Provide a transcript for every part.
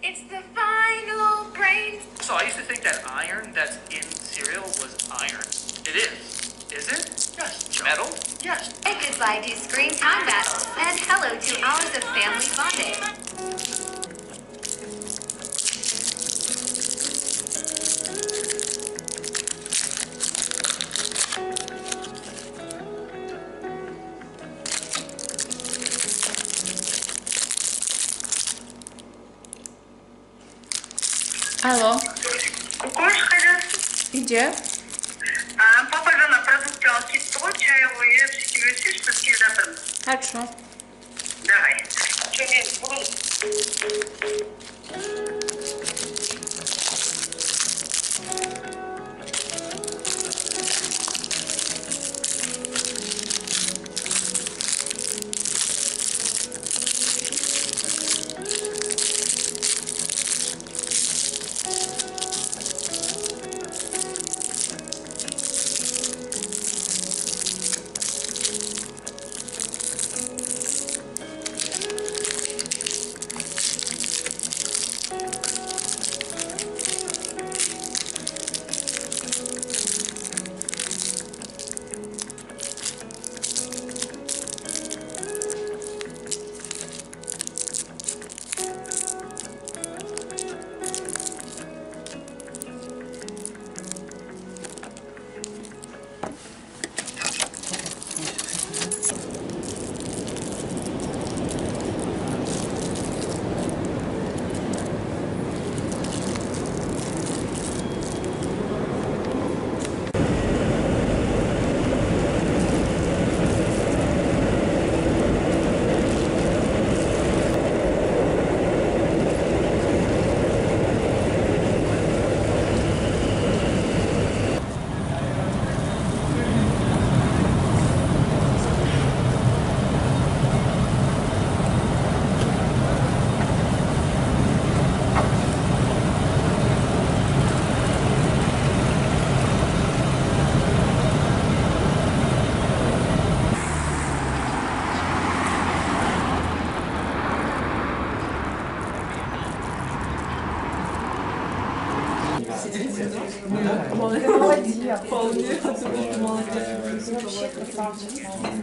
It's the final brain. So I used to think that iron that's in cereal was iron. It is. Is it? Yes. Metal? Yes. Say goodbye to screen time battles and hello to hours of family bonding. Алло, Кукушка, где? папа на продукты алкитол, чаевые, все штуки запрыгнут. Хорошо. Давай.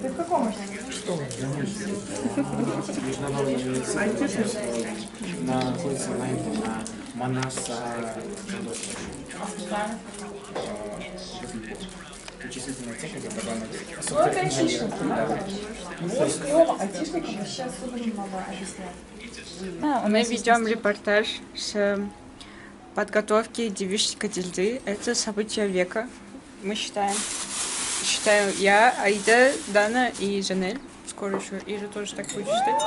Ты в каком? Находится на Манаса. Вычислительная техника, Ну, это айтишник, да? Вот клево, айтишникам вообще особо не могу объяснять. Мы ведем репортаж с подготовки девичьей дельды. Это событие века, мы считаем. Считаю я, Аида, Дана и Жанель. Скоро еще Ира тоже так будет считать.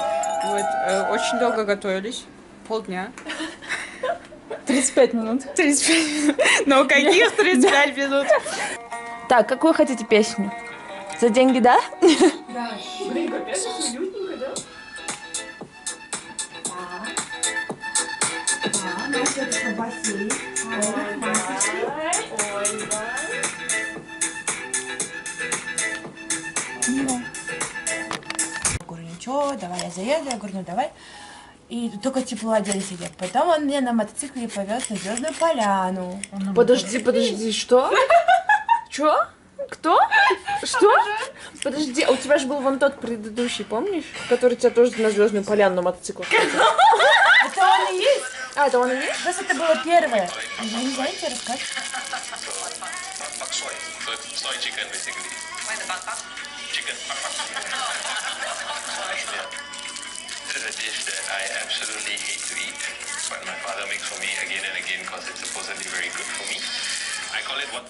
Вот, очень долго готовились. Полдня. 35 минут. 35 минут. Но каких 35 минут? Так, какую хотите песню? За деньги, да? Да. Блин, капец, уютненько, да? Настя, это бассейн. Я говорю, ничего, давай я заеду. Я говорю, ну давай. И только тепловладельцы сидят. Потом он меня на мотоцикле повез на Звездную Поляну. Подожди, что? Чё? Кто? Что? Подожди, а у тебя же был вон тот предыдущий, помнишь? Который тебя тоже на Звездную Поляну на мотоцикле. Это он и есть? А, это он и есть? Просто это было первое. Вы не знаете, рассказывать? Soy chicken, basically. Chicken. This is a dish that I absolutely hate to eat, but my father makes for me again and again because it's supposedly very good for me. I call it what?